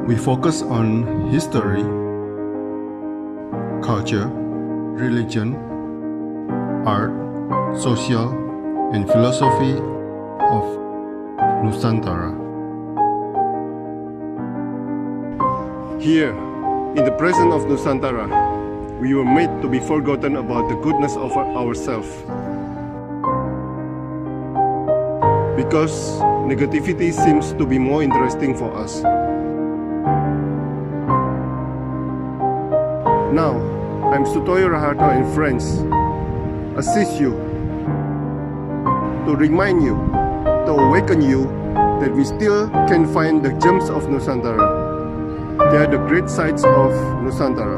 We focus on history, culture, religion, art, social, and philosophy of Nusantara. Here, in the presence of Nusantara, we were made to be forgotten about the goodness of ourselves. Because negativity seems to be more interesting for us. Now, I'm Sutoyo Raharto and friends, assist you, to remind you, to awaken you that we still can find the gems of Nusantara. They are the great sights of Nusantara.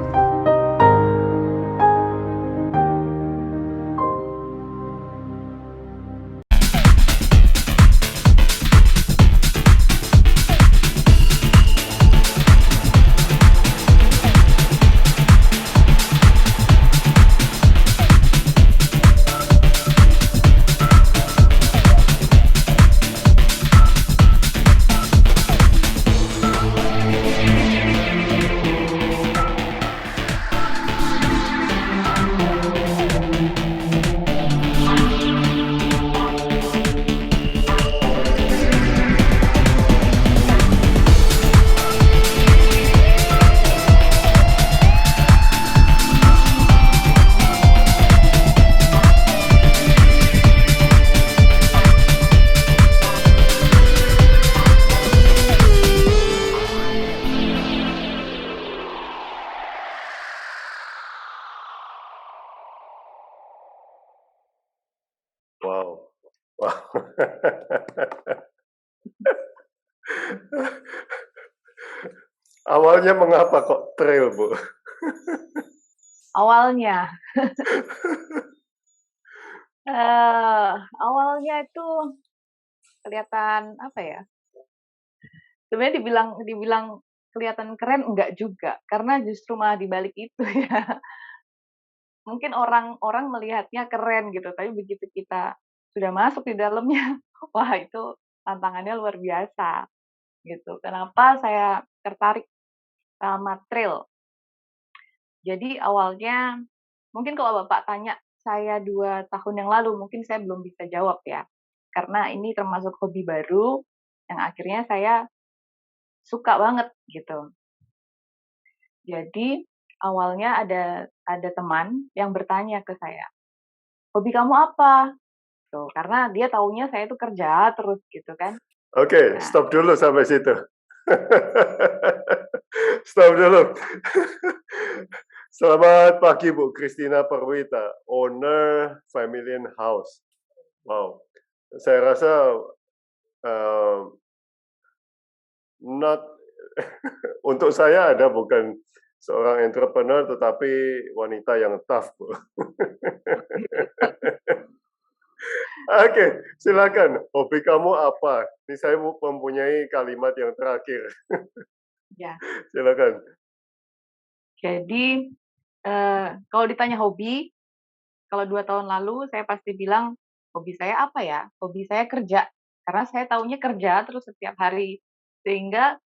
Wow. Wow. Awalnya mengapa kok trail, Bu? Awalnya, awalnya itu kelihatan apa ya? Sebenarnya dibilang kelihatan keren enggak juga, karena justru malah dibalik itu ya. Mungkin orang melihatnya keren gitu, tapi begitu kita sudah masuk di dalamnya, wah itu tantangannya luar biasa gitu. Kenapa saya tertarik sama trail? Jadi awalnya mungkin kalau Bapak tanya saya 2 tahun yang lalu, mungkin saya belum bisa jawab ya. Karena ini termasuk hobi baru yang akhirnya saya suka banget gitu. Jadi awalnya ada teman yang bertanya ke saya, "Hobi kamu apa?" Tuh, karena dia taunya saya itu kerja terus gitu kan. Oke, Nah, stop dulu sampai situ. Stop dulu. Selamat pagi Bu Christina Perwita, owner Familian House. Wow, saya rasa not untuk saya Anda bukan seorang entrepreneur tetapi wanita yang tough, Bu. Oke, silakan. Hobi kamu apa? Ini saya mempunyai kalimat yang terakhir. ya. Silakan. Jadi kalau ditanya hobi, kalau 2 tahun lalu saya pasti bilang, hobi saya apa ya? Hobi saya kerja. Karena saya taunya kerja terus setiap hari. Sehingga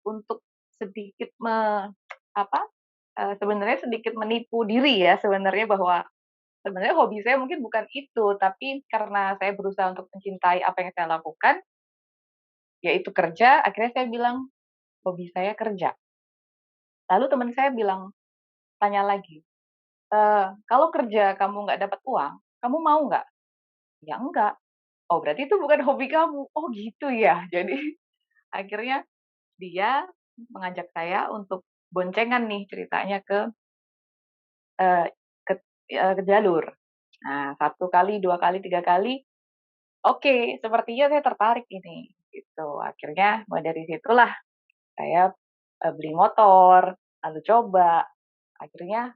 untuk sedikit sebenarnya sedikit menipu diri ya sebenarnya bahwa sebenarnya hobi saya mungkin bukan itu, tapi karena saya berusaha untuk mencintai apa yang saya lakukan, yaitu kerja, akhirnya saya bilang, hobi saya kerja. Lalu teman saya bilang, tanya lagi, "Kalau kerja kamu nggak dapat uang, kamu mau nggak?" "Ya enggak." "Oh berarti itu bukan hobi kamu." "Oh gitu ya." Jadi akhirnya dia mengajak saya untuk boncengan nih ceritanya eee, ke jalur. Nah 1 kali, 2 kali, 3 kali, oke sepertinya saya tertarik ini, gitu. Akhirnya mulai dari situlah saya, beli motor, lalu coba, akhirnya,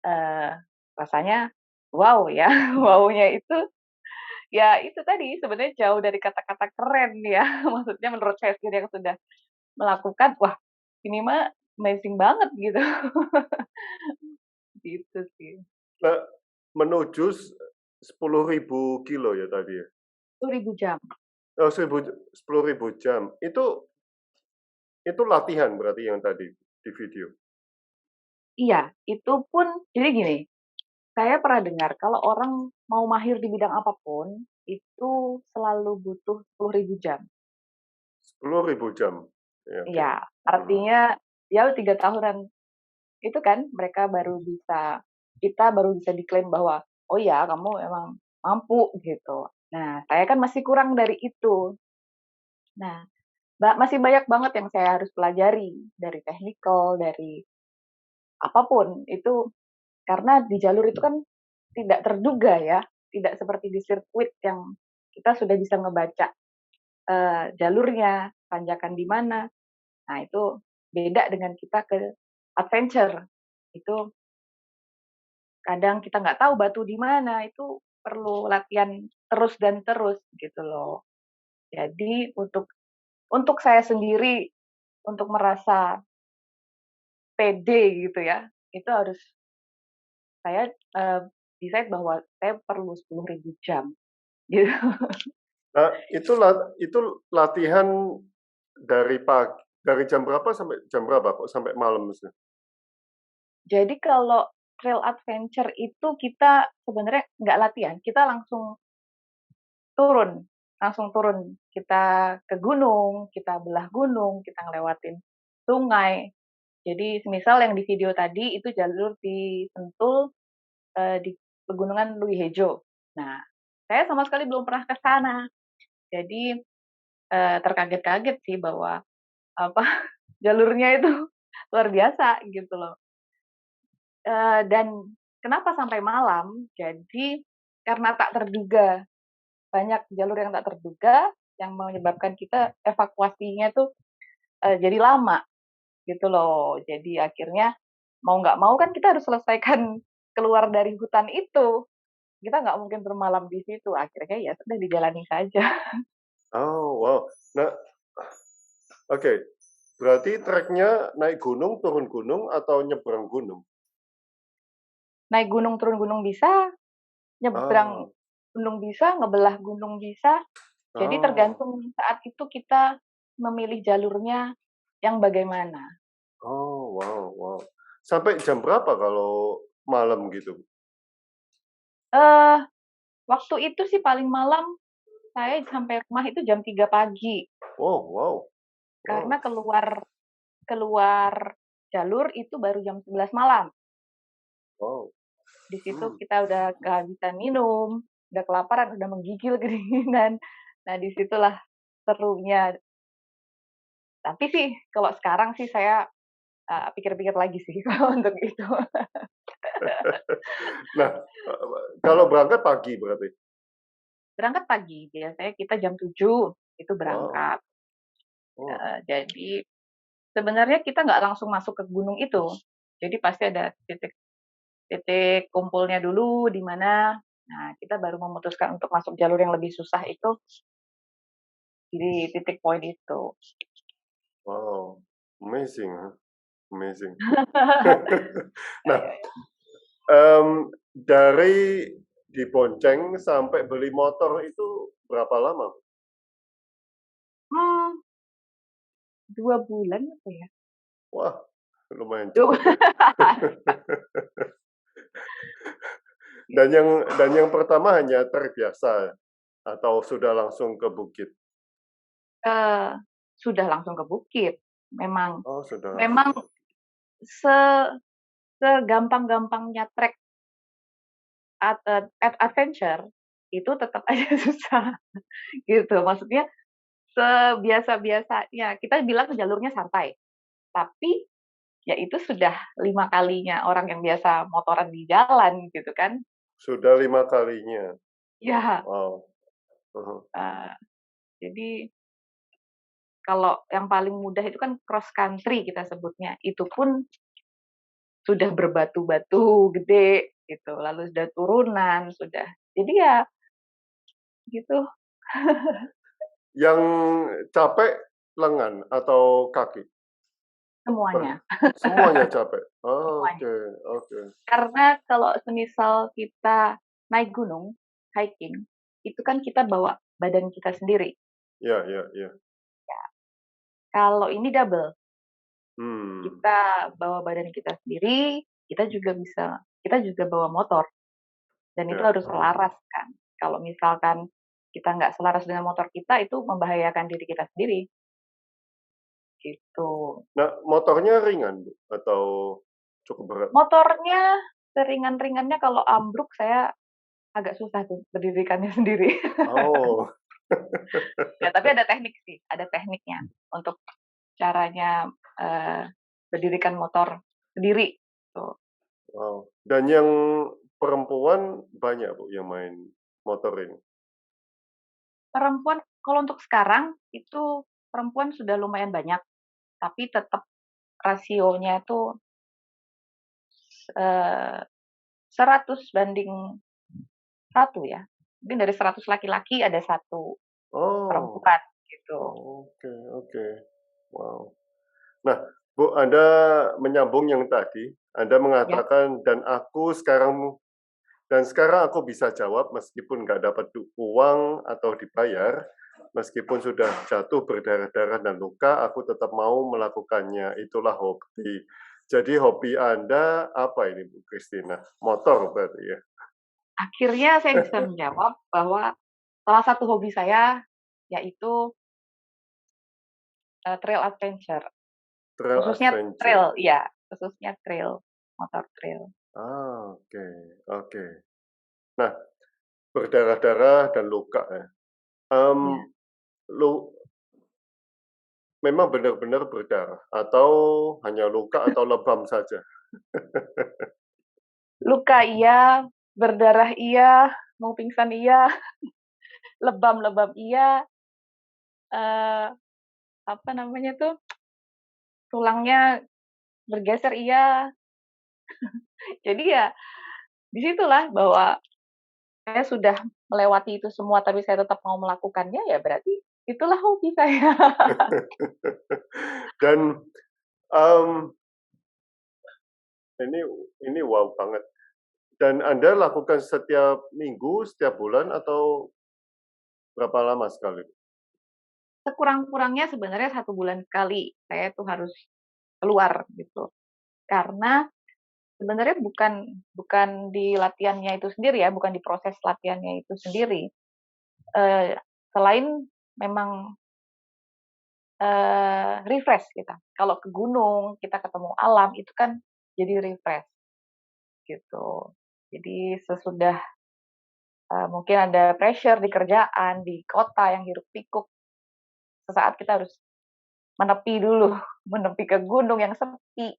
eee, rasanya wow ya, wow-nya itu, ya itu tadi sebenarnya jauh dari kata-kata keren ya, maksudnya menurut saya sendiri yang sudah melakukan, wah ini mah amazing banget gitu. Gitu sih. Nah, menuju 10.000 kilo ya tadi ya? 10.000 jam. Oh, 10.000 jam. Itu itu latihan berarti yang tadi di video? Iya, itu pun jadi gini, saya pernah dengar kalau orang mau mahir di bidang apapun, itu selalu butuh 10.000 jam. 10.000 jam? Ya, oke. Iya, artinya ya 3 tahunan itu kan kita baru bisa diklaim bahwa, "Oh ya, kamu emang mampu," gitu. Nah, saya kan masih kurang dari itu. Nah, masih banyak banget yang saya harus pelajari, dari technical, dari apapun itu, karena di jalur itu kan tidak terduga ya, tidak seperti di sirkuit yang kita sudah bisa ngebaca, jalurnya, tanjakan di mana. Nah, itu beda dengan kita ke adventure. Itu kadang kita nggak tahu batu di mana, itu perlu latihan terus dan terus gitu loh. Jadi untuk saya sendiri, untuk merasa pede gitu ya, itu harus saya, decide bahwa saya perlu 10.000 jam, gitu. Nah, itu latihan dari jam berapa sampai jam berapa kok sampai malam sih? Jadi kalau trail adventure itu kita sebenarnya nggak latihan, kita turun langsung turun. Kita ke gunung, kita belah gunung, kita ngelewatin sungai. Jadi semisal yang di video tadi itu jalur di Sentul, di Pegunungan Lui Hejo. Nah, saya sama sekali belum pernah ke sana. Jadi, terkaget-kaget sih bahwa, apa, jalurnya itu luar biasa gitu loh. Dan kenapa sampai malam, jadi karena tak terduga, banyak jalur yang tak terduga, yang menyebabkan kita evakuasinya tuh, jadi lama, gitu loh. Jadi akhirnya, mau nggak mau kan kita harus selesaikan keluar dari hutan itu. Kita nggak mungkin bermalam di situ, akhirnya ya sudah dijalani saja. Oh, wow. Nah, oke. Berarti trek-nya naik gunung, turun gunung, atau nyebrang gunung? Naik gunung, turun gunung bisa, nyebrang Oh, gunung bisa, ngebelah gunung bisa. Jadi oh, tergantung saat itu kita memilih jalurnya yang bagaimana. oh, wow, wow. Sampai jam berapa kalau malam gitu? Eh, waktu itu sih paling malam saya sampai rumah itu jam 3 pagi. Wow, wow, Karena wow, keluar keluar jalur itu baru jam 11 malam. wow. Di situ Hmm. kita udah kehabisan minum, udah kelaparan, udah menggigil kedinginan. Nah, disitulah serunya. Tapi sih kalau sekarang sih saya, pikir-pikir lagi sih kalau untuk itu. Nah, kalau berangkat pagi berarti? Berangkat pagi, biasanya kita jam 7 itu Wow, berangkat. wow. Jadi sebenarnya kita nggak langsung masuk ke gunung itu. Jadi pasti ada titik titik kumpulnya dulu di mana, nah kita baru memutuskan untuk masuk jalur yang lebih susah itu di titik poin itu. Wow, amazing, huh? Amazing. Ya Nah, ya ya. dari dibonceng sampai beli motor itu berapa lama? Mmm, 2 bulan apa ya? Wah, lumayan Dua cepet ya. Dan yang pertama hanya trek biasa atau sudah langsung ke bukit? eee, sudah langsung ke bukit. Memang Oh, sudah langsung memang ke bukit. se segampang-gampangnya trek adventure, itu tetap aja susah, gitu. Maksudnya sebiasa-biasanya, kita bilang jalurnya santai, tapi ya itu sudah 5 kalinya orang yang biasa motoran di jalan gitu kan. Sudah 5 kalinya. Ya, Wow. Mhm. eee, jadi kalau yang paling mudah itu kan cross country kita sebutnya, itu pun sudah berbatu-batu gede gitu, lalu sudah turunan, sudah jadi ya gitu Yang capek lengan atau kaki? Per semuanya semuanya capek? Oh, semuanya. oke, oke. Karena kalau semisal kita naik gunung, hiking, itu kan kita bawa badan kita sendiri. Ya, ya, ya. Kalau ini double. Hmm. Kita bawa badan kita sendiri, kita juga bawa motor, dan itu Ya. harus selaras kan. Kalau misalkan kita nggak selaras dengan motor kita, itu membahayakan diri kita sendiri, gitu. Nah, motornya ringan, Bu, atau cukup berat? Motornya seringan-ringannya, kalau ambruk saya agak susah tuh berdirikannya sendiri. Oh. Ya, tapi ada teknik sih, ada tekniknya untuk caranya berdirikan motor sendiri. Tuh. Wow. Dan yang perempuan banyak, Bu, yang main motor ini? Perempuan, kalau untuk sekarang itu perempuan sudah lumayan banyak, tapi tetap rasionya itu 100 banding 1 ya. Mungkin dari 100 laki-laki ada 1 Oh, perempuan gitu. oke, oke. Wow. Nah, Bu, Anda menyambung yang tadi, Anda Ya, mengatakan, dan sekarang aku bisa jawab meskipun nggak dapat uang atau dibayar, meskipun sudah jatuh berdarah-darah dan luka, aku tetap mau melakukannya. Itulah hobi. Jadi hobi Anda apa ini, Bu Christina? Motor berarti ya? akhirnya saya bisa menjawab bahwa salah satu hobi saya yaitu trail adventure, Trail khususnya adventure. trail, ya, khususnya trail, motor trail. Ah, oke, oke. Nah, berdarah-darah dan luka ya. Ya. Em, lu memang benar-benar berdarah atau hanya luka atau lebam saja? Luka iya, berdarah iya, mau pingsan iya, lebam-lebam iya, eh, apa namanya tuh, tulangnya bergeser iya. Jadi ya disitulah bahwa saya sudah melewati itu semua, tapi saya tetap mau melakukannya, ya berarti itulah hobi saya. Dan em, ini ini wow banget. Dan Anda lakukan setiap minggu, setiap bulan, atau berapa lama sekali? Sekurang-kurangnya sebenarnya 1 bulan sekali saya tuh harus keluar gitu. Karena sebenarnya bukan bukan di latihannya itu sendiri ya, bukan di proses latihannya itu sendiri. Eh, Selain memang refresh kita. Kalau ke gunung, kita ketemu alam, itu kan jadi refresh gitu. Jadi sesudah mungkin ada pressure di kerjaan, di kota yang hiruk pikuk, sesaat kita harus menepi dulu, menepi ke gunung yang sepi,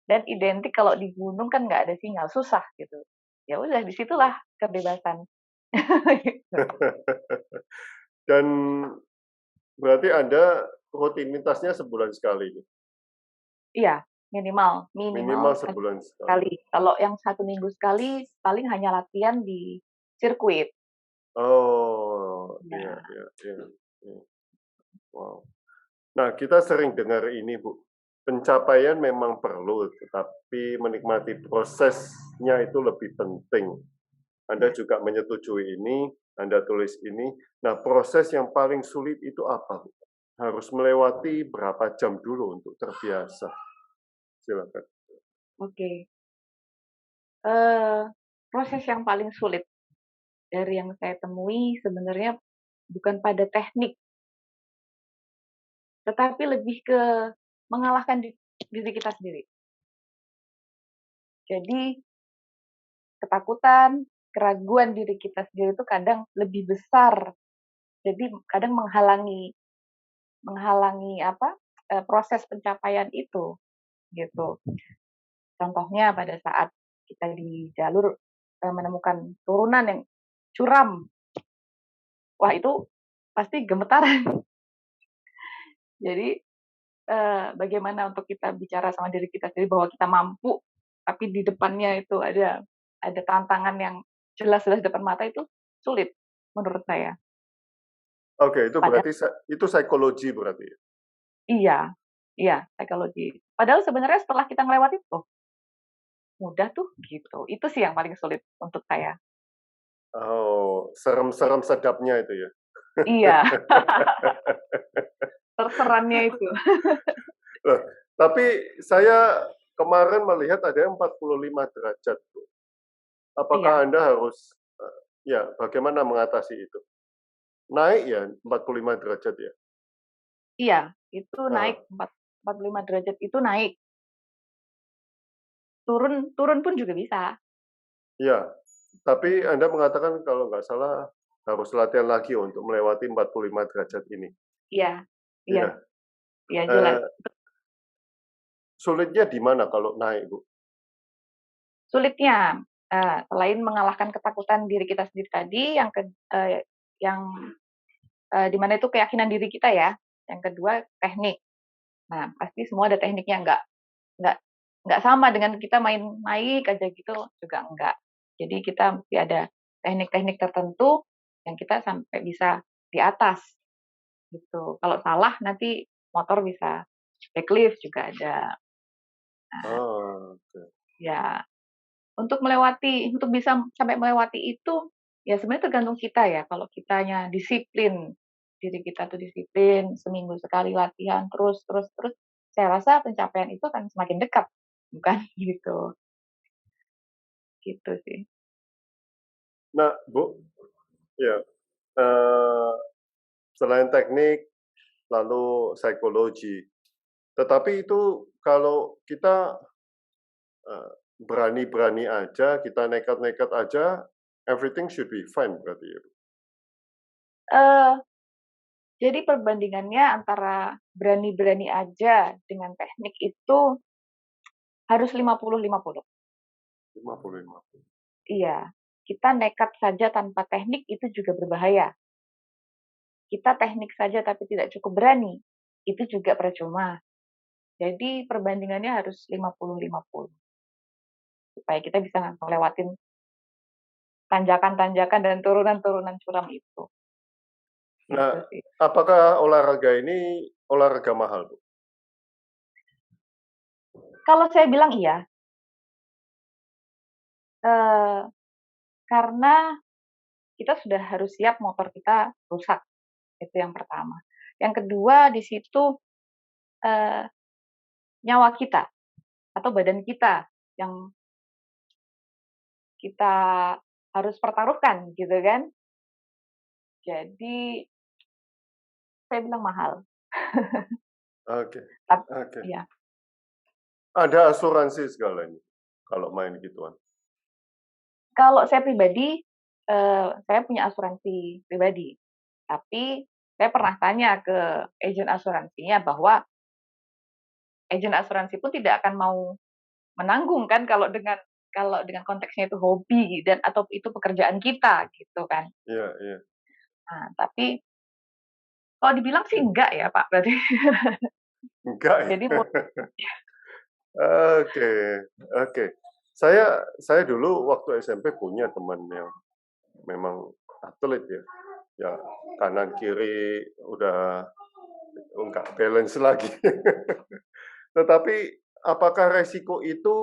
dan identik kalau di gunung kan nggak ada sinyal, susah gitu. Ya udah, disitulah kebebasan. Gitu. Dan berarti Anda rutinitasnya sebulan sekali, Iya, minimal minimal minimal satu sebulan minggu sekali. sekali. Kalau yang 1 minggu sekali paling hanya latihan di sirkuit. Oh, iya, Ya, iya, iya, iya. Wow. Nah, kita sering dengar ini, Bu. Pencapaian memang perlu, tetapi menikmati prosesnya itu lebih penting. Anda ya. juga menyetujui ini, Anda tulis ini. Nah, proses yang paling sulit itu apa, Bu? Harus melewati berapa jam dulu untuk terbiasa? Silakan. Oke. Eh, Proses yang paling sulit dari yang saya temui sebenarnya bukan pada teknik, tetapi lebih ke mengalahkan diri kita sendiri. Jadi ketakutan, keraguan diri kita sendiri itu kadang lebih besar. Jadi kadang menghalangi menghalangi proses pencapaian itu gitu. Contohnya pada saat kita di jalur menemukan turunan yang curam, wah itu pasti gemetaran. Jadi bagaimana untuk kita bicara sama diri kita sendiri bahwa kita mampu, tapi di depannya itu ada tantangan yang jelas-jelas depan mata, itu sulit menurut saya. Oke, itu Padahal berarti itu psikologi berarti. iya, iya psikologi. Padahal sebenarnya setelah kita ngelewatin, oh mudah tuh gitu. Itu sih yang paling sulit untuk saya. Oh, serem-serem sedapnya itu ya. Iya, terserannya itu. Tapi saya kemarin melihat ada yang 45 derajat, Bu. Iya, Apakah Anda harus, ya bagaimana mengatasi itu? Naik ya 45 derajat ya? iya, itu naik Ah, 45 derajat itu naik. Turun turun pun juga bisa. ya. Tapi Hmm, Anda mengatakan kalau nggak salah harus latihan lagi untuk melewati 45 derajat ini. iya, iya, Iya. iya jelas. Eh, sulitnya di mana kalau naik, Bu? Sulitnya, selain mengalahkan ketakutan diri kita sendiri tadi, yang di mana itu keyakinan diri kita ya. Yang kedua teknik. Nah, pasti semua ada tekniknya, nggak nggak sama dengan kita main naik aja gitu juga enggak. Jadi kita mesti ada teknik-teknik tertentu yang kita sampai bisa di atas gitu. Kalau salah nanti motor bisa backlift juga ada. Nah, Ah, oke. ya untuk bisa sampai melewati itu ya sebenarnya tergantung kita ya. Kalau kitanya disiplin, diri kita tuh disiplin, seminggu sekali latihan terus terus terus, saya rasa pencapaian itu akan semakin dekat, bukan gitu. Gitu sih. Nah, Bu, ya, eh, selain teknik, lalu psikologi, tetapi itu kalau kita berani-berani aja, kita nekat-nekat aja, everything should be fine berarti ya. Eee, jadi perbandingannya antara berani-berani aja dengan teknik itu harus 50-50. 50-50. Iya, kita nekat saja tanpa teknik itu juga berbahaya. Kita teknik saja tapi tidak cukup berani, itu juga percuma. Jadi perbandingannya harus 50-50 supaya kita bisa ngelewatin tanjakan-tanjakan dan turunan-turunan curam itu, Nah, gitu sih. apakah olahraga ini olahraga mahal, Bu? Kalau saya bilang iya, eee, karena kita sudah harus siap motor kita rusak, itu yang pertama. Yang kedua di situ, eee, nyawa kita atau badan kita yang kita harus pertaruhkan gitu kan. Jadi saya bilang mahal. Oke, Tap oke. iya. Ada asuransi segalanya kalau main gituan? Kalau saya pribadi, saya punya asuransi pribadi, tapi saya pernah tanya ke agen asuransinya bahwa agen asuransi pun tidak akan mau menanggung kan kalau dengan konteksnya itu hobi dan atau itu pekerjaan kita gitu kan. Iya, iya. Nah, tapi kalau dibilang sih enggak ya, Pak, berarti. Enggak ya? Jadi mur Oke, oke. Saya dulu waktu SMP punya teman yang memang atlet ya. Ya, kanan kiri udah nggak balance lagi. Tetapi apakah resiko itu,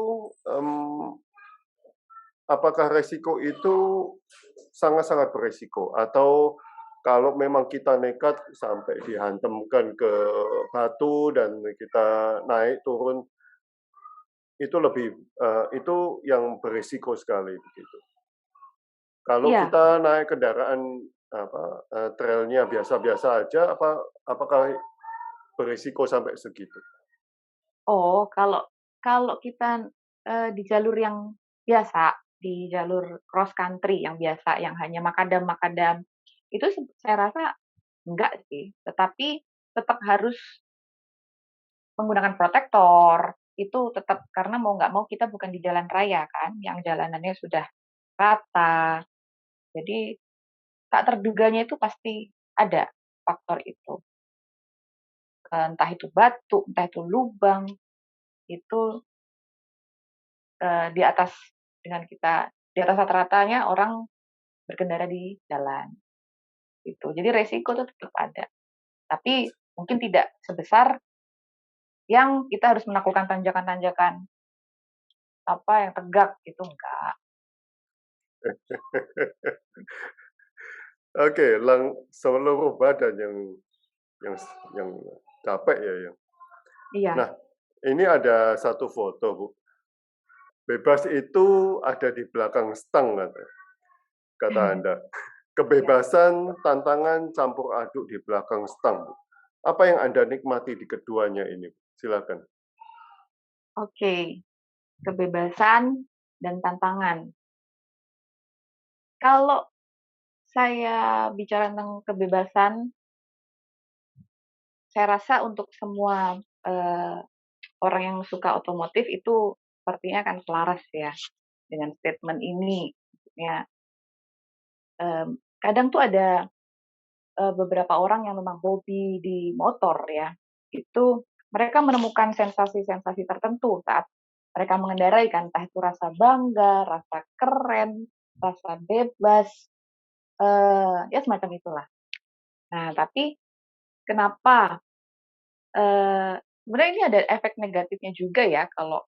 mmm, apakah resiko itu sangat-sangat beresiko? Atau kalau memang kita nekat sampai dihantamkan ke batu dan kita naik turun, itu lebih, itu yang beresiko sekali begitu. Kalau iya. kita naik kendaraan apa, trail-nya biasa-biasa aja, apakah beresiko sampai segitu? Oh, kalau kalau kita, di jalur yang biasa, di jalur cross country yang biasa, yang hanya makadam-makadam, itu saya rasa enggak sih, tetapi tetap harus menggunakan protektor, itu tetap karena mau nggak mau kita bukan di jalan raya kan, yang jalanannya sudah rata. Jadi tak terduganya itu pasti ada faktor itu. Entah itu batu, entah itu lubang, itu, di atas di atas rata-ratanya orang berkendara di jalan, gitu. Jadi resiko itu tetap ada, tapi mungkin tidak sebesar yang kita harus menaklukkan tanjakan-tanjakan, yang tegak, itu enggak. Oke, seluruh badan yang yang capek ya, yang. Iya, Nah, Ini ada satu foto, Bu. Bebas itu ada di belakang stang, kata Anda. Kebebasan, tantangan, campur aduk di belakang stang, Bu. Apa yang Anda nikmati di keduanya ini? Silakan. Oke, kebebasan dan tantangan. Kalau saya bicara tentang kebebasan, saya rasa untuk semua orang yang suka otomotif itu sepertinya akan selaras ya dengan statement ini. Maksudnya, kadang tuh ada beberapa orang yang memang hobi di motor ya, itu mereka menemukan sensasi-sensasi tertentu saat mereka mengendarai kan, entah itu rasa bangga, rasa keren, rasa bebas, ya semacam itulah. Nah, tapi kenapa sebenarnya ini ada efek negatifnya juga ya kalau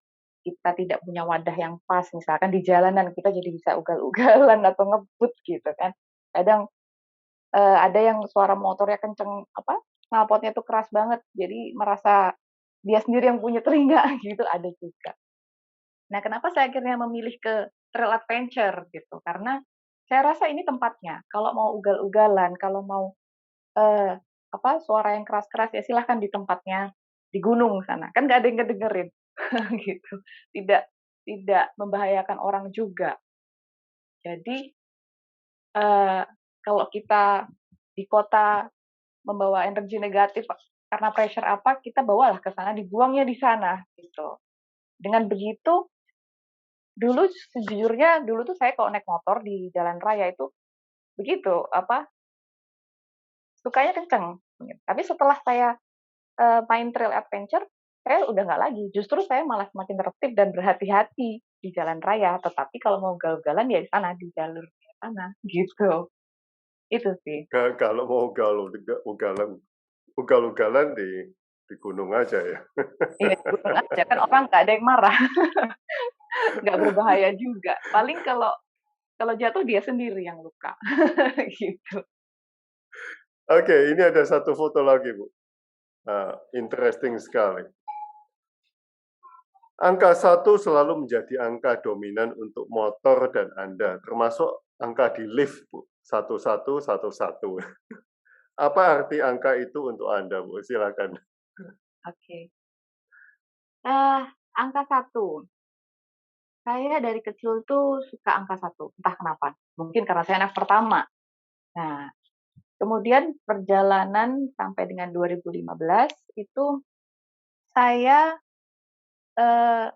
kita tidak punya wadah yang pas, misalkan di jalanan kita jadi bisa ugal-ugalan atau ngebut gitu kan. Kadang ada yang suara motornya kenceng, apa, knalpotnya tuh keras banget, jadi merasa dia sendiri yang punya telinga gitu, ada juga. Nah, kenapa saya akhirnya memilih ke trail adventure gitu, karena saya rasa ini tempatnya. Kalau mau ugal-ugalan, kalau mau, eee, apa, suara yang keras-keras ya silahkan di tempatnya, di gunung sana, kan nggak ada yang ngedengerin gitu. Tidak tidak membahayakan orang juga. Jadi, eee, kalau kita di kota membawa energi negatif karena pressure apa, kita bawalah ke sana, dibuangnya di sana, gitu. Dengan begitu, dulu sejujurnya dulu tuh saya kalau naik motor di jalan raya itu begitu, apa, sukanya kenceng. Tapi setelah saya, main trail adventure, saya udah nggak lagi, justru saya malah semakin tertib dan berhati-hati di jalan raya, tetapi kalau mau ugal-ugalan ya di sana, di jalur sana, gitu. Itu sih. Kalau mau ugal-ugalan di gunung aja ya. Iya, di gunung aja, kan orang nggak ada yang marah, nggak berbahaya juga. Paling kalau kalau jatuh dia sendiri yang luka, gitu. Oke, ini ada satu foto lagi, Bu. Interesting sekali. Angka 1 selalu menjadi angka dominan untuk motor dan Anda, termasuk angka di lift, Bu. 1111. Apa arti angka itu untuk Anda, Bu? Silakan. Oke. Eh, angka 1. Saya dari kecil tuh suka angka 1, entah kenapa. Mungkin karena saya anak pertama. Nah, kemudian perjalanan sampai dengan 2015 itu saya, eee,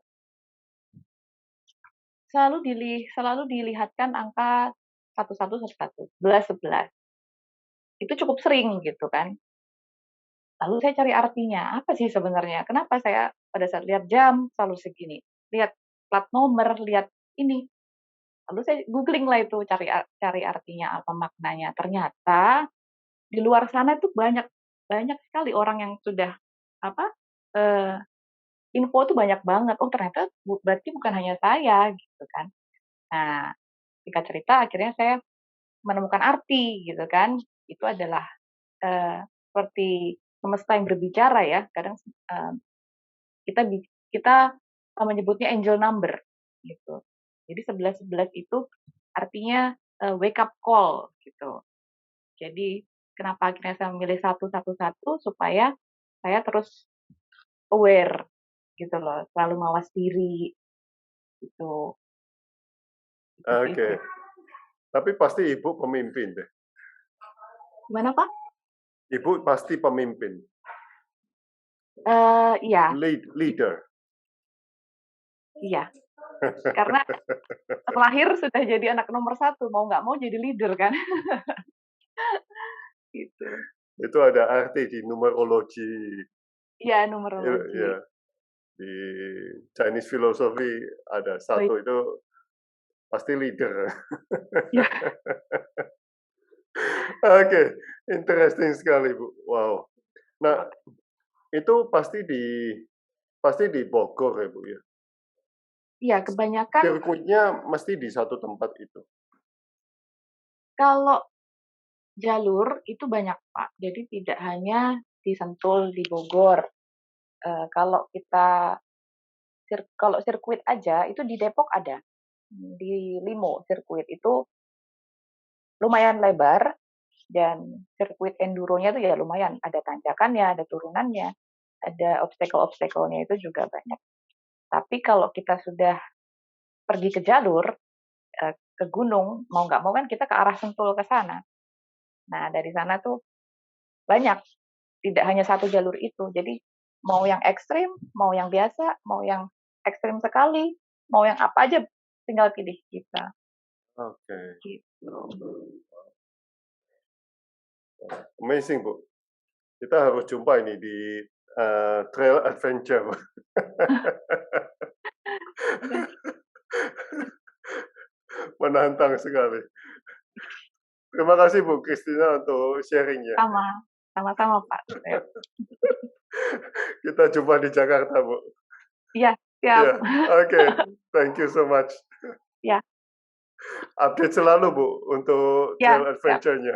selalu dilihatkan angka 1111, 1111. Itu cukup sering gitu kan. Lalu saya cari artinya, apa sih sebenarnya? Kenapa saya pada saat lihat jam selalu segini, lihat plat nomor, lihat ini. Lalu saya googling lah itu, cari artinya, apa maknanya. Ternyata di luar sana itu banyak banyak sekali orang yang sudah apa, eee, info tuh banyak banget. Oh ternyata berarti bukan hanya saya gitu kan. Nah, singkat cerita akhirnya saya menemukan arti gitu kan. Itu adalah, seperti semesta yang berbicara ya. Kadang, kita kita, menyebutnya angel number gitu. Jadi 1111 itu artinya, wake up call gitu. Jadi kenapa akhirnya saya memilih 111 supaya saya terus aware gitu loh, selalu mawas diri gitu. Itu sih. Oke. Tapi pasti Ibu pemimpin deh. Gimana, Pak? Ibu pasti pemimpin, Iya, leader. iya. Karena terlahir sudah jadi anak nomor satu, mau nggak mau jadi leader kan. Gitu. Itu ada arti di numerologi, Iya, ya, numerologi. di Chinese philosophy ada Oh, satu itu pasti leader. iya. Oke, interesting sekali, Bu. Wow. Nah, itu pasti di Bogor ya, Bu ya. Iya, kebanyakan Sirkuitnya mesti di satu tempat itu. kalau jalur itu banyak, Pak. Jadi tidak hanya di Sentul, di Bogor. kalau kita kalau sirkuit aja itu di Depok ada, di Limo sirkuit itu lumayan lebar dan sirkuit enduronya tuh ya lumayan, ada tanjakannya, ada turunannya, ada obstacle-obstacle-nya itu juga banyak. Tapi kalau kita sudah pergi ke jalur, ke gunung, mau nggak mau kan kita ke arah Sentul ke sana. Nah, dari sana tuh banyak, tidak hanya satu jalur itu. Jadi mau yang ekstrim, mau yang biasa, mau yang ekstrim sekali, mau yang apa aja tinggal pilih kita, Oke, gitu. amazing Bu. Kita harus jumpa ini di trail adventure. Menantang sekali. Terima kasih Bu Christina untuk sharingnya. Sama-sama Pak. Kita jumpa di Jakarta Bu. Iya, Ya, siap. oke. Thank you so much. Ya, Update selalu Bu untuk ya, trail siap. adventure-nya.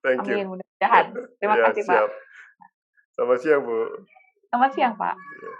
Thank you. Amin, mudah-mudahan. Terima Ya, kasih Pak. siap. Selamat siang Bu. Selamat siang Pak. Ya.